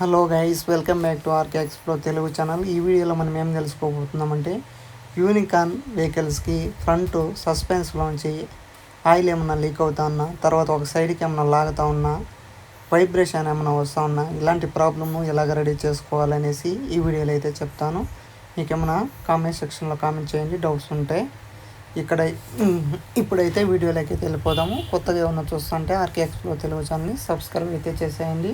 Hello guys, welcome back to RK explore Telugu channel. ఈ వీడియోలో మనం ఏం తెలుసుకోబోతున్నామంటే యూనికాన్ వెహికల్స్కి ఫ్రంట్ సస్పెన్స్లోంచి ఆయిల్ ఏమన్నా లీక్ అవుతా ఉన్నా, తర్వాత ఒక సైడ్కి ఏమన్నా లాగుతా ఉన్నా, వైబ్రేషన్ ఏమన్నా వస్తూ ఉన్నా, ఇలాంటి ప్రాబ్లమ్ను ఎలాగ రెడీ చేసుకోవాలనేసి ఈ వీడియోలో అయితే చెప్తాను. మీకు ఏమన్నా కామెంట్ సెక్షన్లో కామెంట్ చేయండి డౌట్స్ ఉంటే. ఇక్కడ ఇప్పుడైతే వీడియోలోకి అయితే వెళ్ళిపోదాము. కొత్తగా ఏమన్నా చూస్తుంటే ఆర్కే ఎక్స్ప్లోర్ తెలుగు ఛానల్ని సబ్స్క్రైబ్ అయితే చేసేయండి.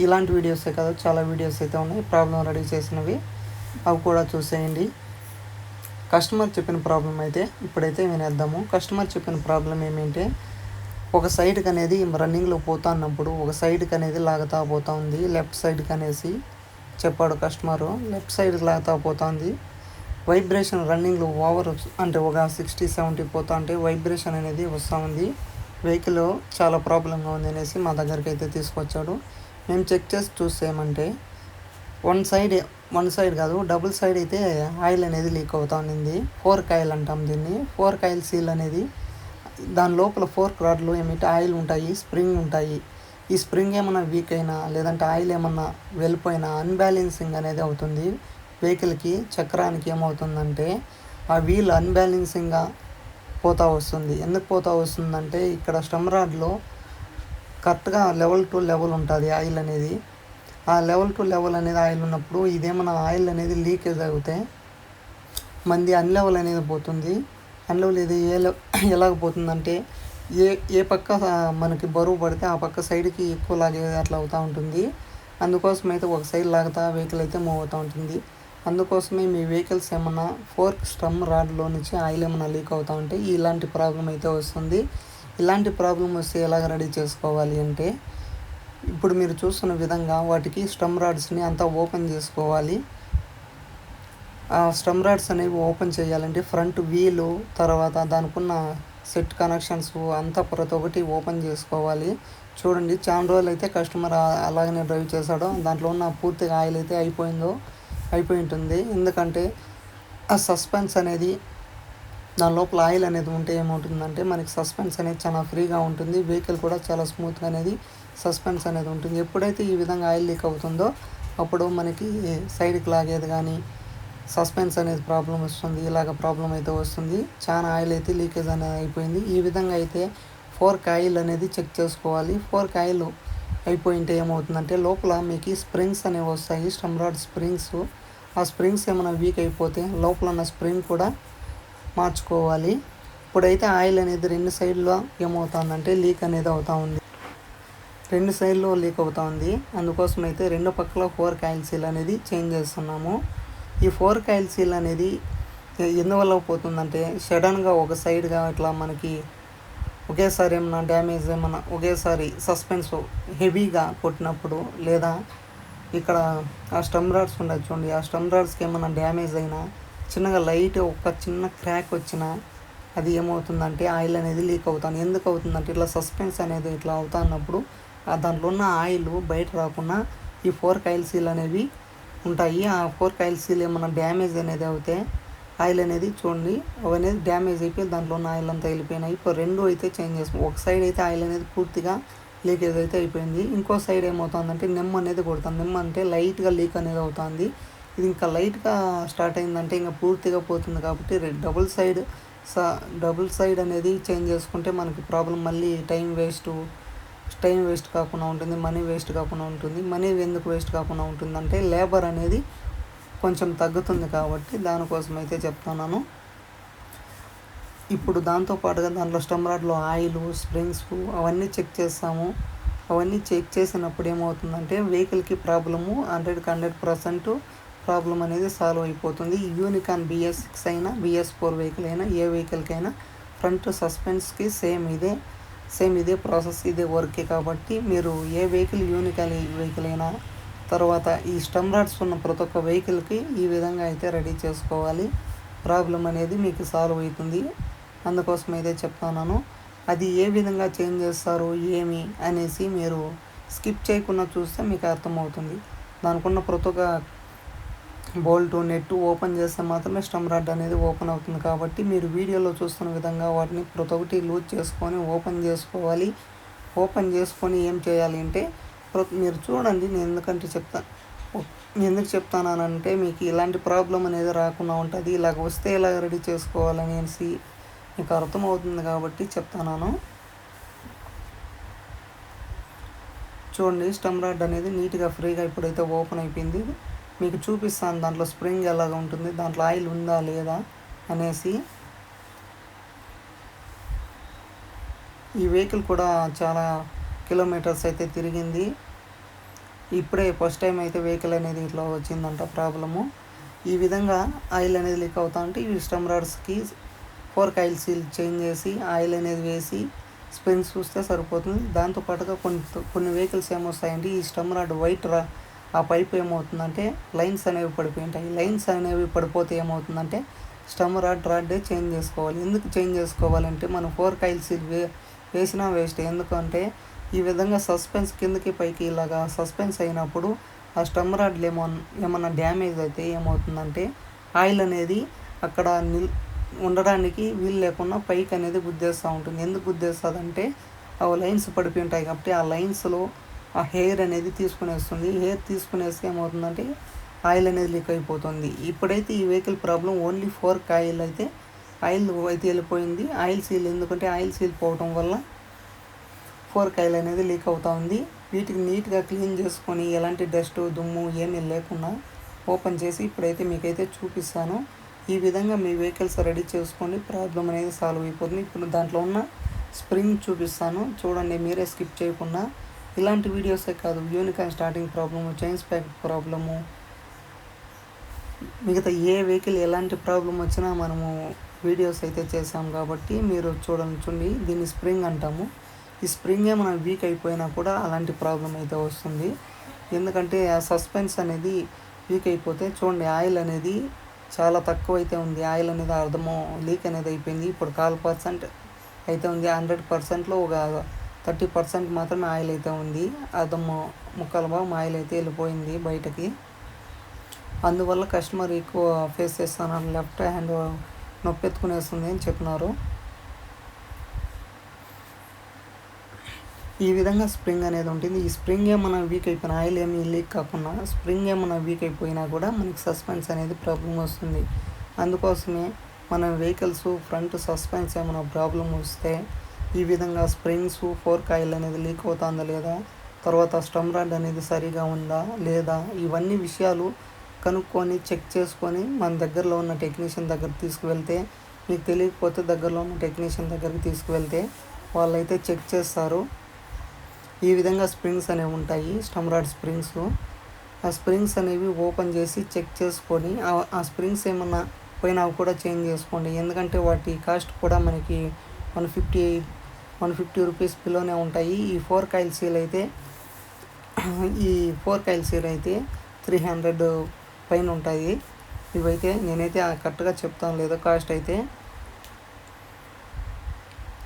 ఇలాంటి వీడియోసే కాదు, చాలా వీడియోస్ అయితే ఉన్నాయి ప్రాబ్లం రెడీ చేసినవి, అవి కూడా చూసేయండి. కస్టమర్ చెప్పిన ప్రాబ్లం అయితే ఇప్పుడైతే వినేద్దాము. కస్టమర్ చెప్పిన ప్రాబ్లం ఏమంటే, ఒక సైడ్కి అనేది రన్నింగ్లో పోతా అన్నప్పుడు ఒక సైడ్కి అనేది లాగుతా పోతా ఉంది. లెఫ్ట్ సైడ్కి అనేసి చెప్పాడు కస్టమరు. లెఫ్ట్ సైడ్కి లాగుతా పోతా ఉంది. వైబ్రేషన్ రన్నింగ్లో ఓవర్ అంటే ఒక 60-70 పోతా ఉంటే వైబ్రేషన్ అనేది వస్తూ ఉంది. వెహికల్ చాలా ప్రాబ్లంగా ఉంది అనేసి మా దగ్గరికి అయితే తీసుకొచ్చాడు. మేము చెక్ చేసి చూసేమంటే వన్ సైడ్ కాదు, డబుల్ సైడ్ అయితే ఆయిల్ అనేది లీక్ అవుతా ఉంది. ఫోర్క్ ఆయిల్ అంటాం దీన్ని. ఫోర్క్ ఆయిల్ సీల్ అనేది దాని లోపల ఫోర్క్ రాడ్లో ఏమిటి ఆయిల్ ఉంటాయి, స్ప్రింగ్ ఉంటాయి. ఈ స్ప్రింగ్ ఏమన్నా వీక్ అయినా లేదంటే ఆయిల్ ఏమన్నా వెళ్ళిపోయినా అన్బ్యాలెన్సింగ్ అనేది అవుతుంది. వెహికల్కి చక్రానికి ఏమవుతుందంటే ఆ వీల్ అన్బ్యాలెన్సింగ్గా పోతా వస్తుంది. ఎందుకు పోతా వస్తుందంటే ఇక్కడ స్టమ్ రాడ్లో కరెక్ట్గా లెవెల్ టు లెవెల్ ఉంటుంది ఆయిల్ అనేది. ఆ లెవెల్ టు లెవెల్ అనేది ఆయిల్ ఉన్నప్పుడు ఇదేమన్నా ఆయిల్ అనేది లీకేజ్ అవుతే మంది అన్లెవెల్ అనేది పోతుంది. అన్లెవెల్ ఇది ఎలాగ పోతుందంటే ఏ పక్క మనకి బరువు పడితే ఆ పక్క సైడ్కి ఎక్కువ లాగే అట్లా అవుతూ ఉంటుంది. అందుకోసం అయితే ఒక సైడ్ లాగుతా వెహికల్ అయితే మూవ్ అవుతూ ఉంటుంది. అందుకోసమే మీ వెహికల్స్ ఏమన్నా ఫోర్క్ స్టమ్ రాడ్లో నుంచి ఆయిల్ ఏమన్నా లీక్ అవుతూ ఉంటే ఇలాంటి ప్రాబ్లం అయితే వస్తుంది. ఇలాంటి ప్రాబ్లం వస్తే ఎలాగ రెడీ చేసుకోవాలి అంటే, ఇప్పుడు మీరు చూస్తున్న విధంగా వాటికి స్టమ్ రాడ్స్ని అంతా ఓపెన్ చేసుకోవాలి. ఆ స్టమ్ రాడ్స్ అనేవి ఓపెన్ చేయాలంటే ఫ్రంట్ వీలు, తర్వాత దానికి ఉన్న సెట్ కనెక్షన్స్ అంతా ప్రతి ఒక్కటి ఓపెన్ చేసుకోవాలి. చూడండి, చాలా రోజులు అయితే కస్టమర్ అలాగనే డ్రైవ్ చేశాడో దాంట్లో ఉన్న పూర్తిగా ఆయిల్ అయితే అయిపోయి ఉంటుంది. ఎందుకంటే ఆ సస్పెన్స్ అనేది దాని లోపల ఆయిల్ అనేది ఉంటే ఏమవుతుందంటే మనకి సస్పెన్స్ అనేది చాలా ఫ్రీగా ఉంటుంది. వెహికల్ కూడా చాలా స్మూత్గా అనేది సస్పెన్స్ అనేది ఉంటుంది. ఎప్పుడైతే ఈ విధంగా ఆయిల్ లీక్ అవుతుందో అప్పుడు మనకి సైడ్కి లాగేది కానీ సస్పెన్స్ అనేది ప్రాబ్లం వస్తుంది. ఇలాగ ప్రాబ్లం అయితే వస్తుంది. చాలా ఆయిల్ అయితే లీకేజ్ అనేది అయిపోయింది. ఈ విధంగా అయితే ఫోర్క్ ఆయిల్ అనేది చెక్ చేసుకోవాలి. ఫోర్క్ ఆయిల్ అయిపోయింటే ఏమవుతుందంటే లోపల మీకు స్ప్రింగ్స్ అనేవి వస్తాయి, స్టమ్ రాడ్ స్ప్రింగ్స్. ఆ స్ప్రింగ్స్ ఏమైనా వీక్ అయిపోతే లోపల ఉన్న స్ప్రింగ్ కూడా మార్చుకోవాలి. ఇప్పుడైతే ఆయిల్ అనేది రెండు సైడ్లో ఏమవుతుందంటే లీక్ అనేది అవుతూ ఉంది. రెండు సైడ్లో లీక్ అవుతూ ఉంది. అందుకోసం అయితే రెండు పక్కల ఫోర్క్ ఆయిల్ సీల్ అనేది చేంజ్ చేస్తున్నాము. ఈ ఫోర్క్ ఆయిల్ సీల్ అనేది ఎందువల్ల పోతుందంటే సడన్గా ఒక సైడ్గా ఇట్లా మనకి ఒకేసారి ఏమన్నా డ్యామేజ్ ఏమన్నా ఒకేసారి సస్పెన్స్ హెవీగా కొట్టినప్పుడు, లేదా ఇక్కడ ఆ స్టమ్ రాడ్స్ ఉండదు చూడండి, ఆ స్టమ్ రాడ్స్కి ఏమన్నా డ్యామేజ్ అయినా చిన్నగా లైట్ ఒక చిన్న క్రాక్ వచ్చినా అది ఏమవుతుందంటే ఆయిల్ అనేది లీక్ అవుతుంది. ఎందుకు అవుతుందంటే ఇట్లా సస్పెన్స్ అనేది ఇట్లా అవుతున్నప్పుడు దాంట్లో ఉన్న ఆయిల్ బయట రాకుండా ఈ ఫోర్క్ ఆయిల్ సీల్ అనేవి ఉంటాయి. ఆ ఫోర్క్ ఆయిల్ సీల్ ఏమన్నా డ్యామేజ్ అనేది అవుతే ఆయిల్ అనేది చూడండి అవనేది డ్యామేజ్ అయిపోయి దాంట్లో ఉన్న ఆయిల్ అంతా వెళ్ళిపోయినాయి. ఇప్పుడు రెండు అయితే చేంజ్ చేస్తాం. ఒక సైడ్ అయితే ఆయిల్ అనేది పూర్తిగా లీకేజ్ అయితే అయిపోయింది. ఇంకో సైడ్ ఏమవుతుందంటే నెమ్ అనేది కొడుతుంది. నెమ్ అంటే లైట్గా లీక్ అనేది అవుతుంది. ఇది ఇంకా లైట్గా స్టార్ట్ అయిందంటే ఇంకా పూర్తిగా పోతుంది. కాబట్టి డబుల్ సైడ్ అనేది చేంజ్ చేసుకుంటే మనకి ప్రాబ్లం మళ్ళీ టైం వేస్ట్ కాకుండా ఉంటుంది, మనీ వేస్ట్ కాకుండా ఉంటుంది. మనీ ఎందుకు వేస్ట్ కాకుండా ఉంటుందంటే లేబర్ అనేది కొంచెం తగ్గుతుంది కాబట్టి దానికోసం అయితే చెప్తున్నాను. ఇప్పుడు దాంతోపాటుగా దాంట్లో స్టమ్ రాడ్లో ఆయిల్, స్ప్రింగ్స్ అవన్నీ చెక్ చేస్తాము. అవన్నీ చెక్ చేసినప్పుడు ఏమవుతుందంటే వెహికల్కి ప్రాబ్లము 100% ప్రాబ్లం అనేది సాల్వ్ అయిపోతుంది. యూనికాన్ BS6 అయినా BS4 వెహికల్ అయినా ఏ వెహికల్కైనా ఫ్రంట్ సస్పెన్స్కి సేమ్ ఇదే ప్రాసెస్, ఇదే వర్కే. కాబట్టి మీరు ఏ యూనికాన్ వెహికల్ అయినా తర్వాత ఈ స్టమ్ రాడ్స్ ఉన్న ప్రతి ఒక్క వెహికల్కి ఈ విధంగా అయితే రెడీ చేసుకోవాలి. ప్రాబ్లం అనేది మీకు సాల్వ్ అవుతుంది. అందుకోసం అయితే చెప్తున్నాను. అది ఏ విధంగా చేంజ్ చేస్తారు ఏమి అనేసి మీరు స్కిప్ చేయకుండా చూస్తే మీకు అర్థమవుతుంది. దానికున్న ప్రతి ఒక్క బోల్ట్ నెట్ ఓపెన్ చేస్తే మాత్రమే స్టమ్ రాడ్ అనేది ఓపెన్ అవుతుంది. కాబట్టి మీరు వీడియోలో చూస్తున్న విధంగా వాటిని ప్రతి ఒక్కటి లూజ్ చేసుకొని ఓపెన్ చేసుకోవాలి. ఓపెన్ చేసుకొని ఏం చేయాలి అంటే మీరు చూడండి. నేను ఎందుకు చెప్తానంటే మీకు ఇలాంటి ప్రాబ్లం అనేది రాకుండా ఉంటుంది. ఇలాగ వస్తే ఇలాగ రెడీ చేసుకోవాలనేసి మీకు అర్థమవుతుంది కాబట్టి చెప్తున్నాను. చూడండి, స్టెమ్ రాడ్ అనేది నీట్గా ఫ్రీగా ఇప్పుడైతే ఓపెన్ అయిపోయింది. మీకు చూపిస్తాను దాంట్లో స్ప్రింగ్ ఎలాగ ఉంటుంది, దాంట్లో ఆయిల్ ఉందా లేదా అనేసి. ఈ వెహికల్ కూడా చాలా కిలోమీటర్స్ అయితే తిరిగింది. ఇప్పుడే ఫస్ట్ టైం అయితే వెహికల్ అనేది ఇట్లా వచ్చిందంట ప్రాబ్లము. ఈ విధంగా ఆయిల్ అనేది లీక్ అవుతా ఉంటే ఈ స్టెమ్ రాడ్స్కి ఫోర్క్ ఆయిల్ సీల్ చేంజ్ చేసి ఆయిల్ అనేది వేసి స్ప్రింగ్స్ చూస్తే సరిపోతుంది. దాంతోపాటుగా కొన్ని వెహికల్స్ ఏమొస్తాయంటే ఈ స్టెమ్ రాడ్ వైట్ ఆ పైప్ ఏమవుతుందంటే లైన్స్ అనేవి పడిపోయి ఉంటాయి. లైన్స్ అనేవి పడిపోతే ఏమవుతుందంటే స్టెమ్ రాడ్డే చేంజ్ చేసుకోవాలి. ఎందుకు చేంజ్ చేసుకోవాలంటే మనం ఫోర్క్ ఆయిల్ సీల్ వేసినా వేస్ట్. ఎందుకంటే ఈ విధంగా సస్పెన్స్ కిందకి పైకి ఇలాగా సస్పెన్స్ అయినప్పుడు ఆ స్టెమ్ రాడ్లు ఏమన్నా డ్యామేజ్ అయితే ఏమవుతుందంటే ఆయిల్ అనేది అక్కడ ఉండడానికి వీలు లేకుండా పైకి అనేది గుద్దేస్తూ ఉంటుంది. ఎందుకు గుద్దేస్తుందంటే అవి లైన్స్ పడిపోయి ఉంటాయి కాబట్టి ఆ లైన్స్లో ఆ హెయిర్ అనేది తీసుకునేస్తుంది. హెయిర్ తీసుకునేస్తే ఏమవుతుందంటే ఆయిల్ అనేది లీక్ అయిపోతుంది. ఇప్పుడైతే ఈ vehicle problem only fork oil అయితే వెళ్ళిపోయింది. ఆయిల్ సీల్ ఎందుకంటే ఆయిల్ సీల్ పోవటం వల్ల ఫోర్క్ ఆయిల్ అనేది లీక్ అవుతూ ఉంది. వీటికి నీట్గా క్లీన్ చేసుకొని ఎలాంటి డస్ట్ దుమ్ము ఏమీ లేకుండా ఓపెన్ చేసి ఇప్పుడైతే మీకైతే చూపిస్తాను. ఈ విధంగా మీ వెహికల్స్ రెడీ చేసుకొని ప్రాబ్లం అనేది సాల్వ్ అయిపోతుంది. ఇప్పుడు దాంట్లో ఉన్న స్ప్రింగ్ చూపిస్తాను చూడండి, మీరే స్కిప్ చేయకుండా. ఇలాంటి వీడియోసే కాదు, యూనికార్న్ స్టార్టింగ్ ప్రాబ్లము, చైన్ స్పాక్ ప్రాబ్లము, మిగతా ఏ వెహికల్ ఎలాంటి ప్రాబ్లం వచ్చినా మనము వీడియోస్ అయితే చేసాం కాబట్టి మీరు చూడండి. దీన్ని స్ప్రింగ్ అంటాము. ఈ స్ప్రింగ్ ఏమైనా వీక్ అయిపోయినా కూడా అలాంటి ప్రాబ్లం అయితే వస్తుంది. ఎందుకంటే ఆ సస్పెన్స్ అనేది వీక్ అయిపోతే చూడండి, ఆయిల్ అనేది చాలా తక్కువ అయితే ఉంది. ఆయిల్ అనేది అర్థమో లీక్ అనేది అయిపోయింది. ఇప్పుడు 1% అయితే ఉంది. 100%లో ఒక 30% మాత్రమే ఆయిల్ అయితే ఉంది. అర్థము ముక్కల భాగం ఆయిల్ అయితే వెళ్ళిపోయింది బయటకి. అందువల్ల కస్టమర్ ఎక్కువ ఫేస్ చేస్తున్నారు, లెఫ్ట్ హ్యాండ్ నొప్పెత్తుకునేస్తుంది అని చెప్పినారు. ఈ విధంగా స్ప్రింగ్ అనేది ఉంటుంది. ఈ స్ప్రింగ్ ఏమైనా వీక్ అయిపోయినా ఆయిల్ ఏమీ లీక్ కాకుండా స్ప్రింగ్ ఏమైనా వీక్ అయిపోయినా కూడా మనకి సస్పెన్స్ అనేది ప్రాబ్లం వస్తుంది. అందుకోసమే మన వెహికల్స్ ఫ్రంట్ సస్పెన్స్ ఏమైనా ప్రాబ్లం వస్తే ఈ విధంగా స్ప్రింగ్స్ ఫోర్క్ ఆయిల్ అనేది లీక్ అవుతుందా లేదా, తర్వాత స్టెమ్ రాడ్ అనేది సరిగా ఉందా లేదా, ఇవన్నీ విషయాలు కనుక్కొని చెక్ చేసుకొని మన దగ్గరలో ఉన్న టెక్నీషియన్ దగ్గర తీసుకువెళ్తే, మీకు తెలియకపోతే దగ్గరలో ఉన్న టెక్నీషియన్ దగ్గరికి తీసుకువెళ్తే వాళ్ళైతే చెక్ చేస్తారు. ఈ విధంగా స్ప్రింగ్స్ అనేవి ఉంటాయి, స్టెమ్ రాడ్ స్ప్రింగ్స్. ఆ స్ప్రింగ్స్ అనేవి ఓపెన్ చేసి చెక్ చేసుకొని ఆ స్ప్రింగ్స్ ఏమన్నా పోయినా కూడా చేంజ్ చేసుకోండి. ఎందుకంటే వాటి కాస్ట్ కూడా మనకి 150 రూపీస్ బిలోనే ఉంటాయి. ఈ ఫోర్క్ ఆయిల్ సీల్ అయితే 300 పైన ఉంటాయి. ఇవైతే నేనైతే కరెక్ట్గా చెప్తాను లేదో కాస్ట్ అయితే.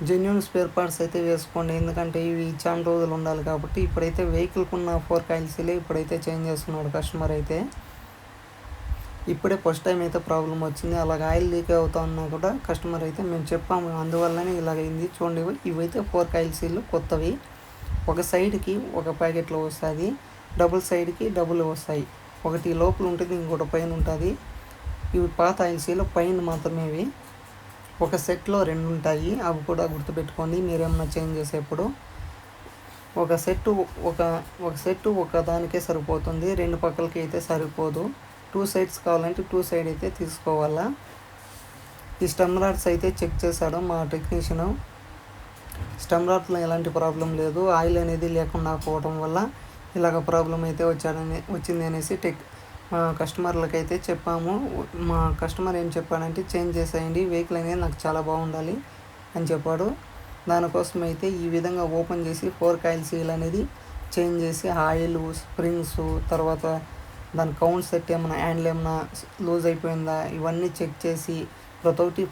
జెన్యూన్ స్పేర్ పార్ట్స్ అయితే వేసుకోండి, ఎందుకంటే ఇవి చాలా రోజులు ఉండాలి కాబట్టి. ఇప్పుడైతే వెహికల్కి ఉన్న ఫోర్క్ ఆయిల్ సీలే ఇప్పుడైతే చేంజ్ చేస్తున్నాడు కస్టమర్ అయితే. ఇప్పుడే ఫస్ట్ టైం అయితే ప్రాబ్లం వచ్చింది. అలాగ ఆయిల్ లీక్ అవుతా ఉన్నా కూడా కస్టమర్ అయితే మేము చెప్పాము, అందువల్లనే ఇలాగైంది. చూడండి, ఇవైతే ఫోర్క్ ఆయిల్ సీల్ కొత్తవి. ఒక సైడ్కి ఒక ప్యాకెట్లో వస్తుంది, డబుల్ సైడ్కి డబుల్ వస్తాయి. ఒకటి లోపల ఉంటుంది, ఇంకోటి పైన ఉంటుంది. ఇవి పాత ఆయిల్ సీల్ పైన మాత్రమే. ఇవి ఒక సెట్లో 2 ఉంటాయి, అవి కూడా గుర్తుపెట్టుకోండి మీరేమన్నా చేంజ్ చేసేప్పుడు. ఒక సెట్టు ఒక దానికే సరిపోతుంది, 2 పక్కలకి అయితే సరిపోదు. 2 సైడ్స్ కావాలంటే 2 సైడ్ అయితే తీసుకోవాలా. ఈ స్టెమ్ రాడ్స్ అయితే చెక్ చేశాడు మా టెక్నీషియను. స్టెమ్ రాడ్స్లో ఎలాంటి ప్రాబ్లం లేదు, ఆయిల్ అనేది లేకుండా పోవడం వల్ల ఇలాగ ప్రాబ్లం అయితే వచ్చింది అనేసి మా కస్టమర్లకు అయితే చెప్పాము. మా కస్టమర్ ఏం చెప్పాడంటే చేంజ్ చేసేయండి, వెహికల్ అనేది నాకు చాలా బాగుండాలి అని చెప్పాడు. దానికోసం అయితే ఈ విధంగా ఓపెన్ చేసి ఫోర్క్ ఆయిల్ సీల్ అనేది చేంజ్ చేసి ఆయిల్, స్ప్రింగ్స్, తర్వాత దాని కౌంట్ సెట్ ఏమైనా హ్యాండిల్ ఏమైనా లూజ్ అయిపోయిందా ఇవన్నీ చెక్ చేసి ప్రతి ఒక్కటి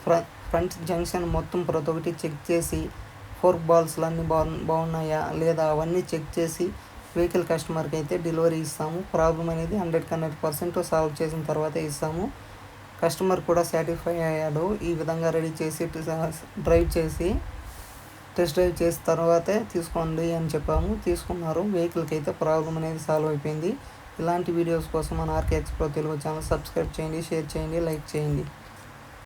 ఫ్రంట్ జంక్షన్ మొత్తం ప్రతి ఒక్కటి చెక్ చేసి ఫోర్క్ బాల్స్లు అన్నీ బాగున్నాయా లేదా అవన్నీ చెక్ చేసి వెహికల్ కస్టమర్కి అయితే డెలివరీ ఇస్తాము. ప్రాబ్లం అనేది 100% సాల్వ్ చేసిన తర్వాతే ఇస్తాము. కస్టమర్ కూడా సాటిస్ఫై అయ్యాడు ఈ విధంగా రెడీ చేసి డ్రైవ్ చేసి. టెస్ట్ డ్రైవ్ చేసిన తర్వాతే తీసుకోండి అని చెప్పాము. తీసుకున్నారు. వెహికల్కి అయితే ప్రాబ్లం అనేది సాల్వ్ అయిపోయింది. ఇలాంటి వీడియోస్ కోసం మన ఆర్కే ఎక్స్ప్లో తెలుగు ఛానల్ సబ్స్క్రైబ్ చేయండి, షేర్ చేయండి, లైక్ చేయండి.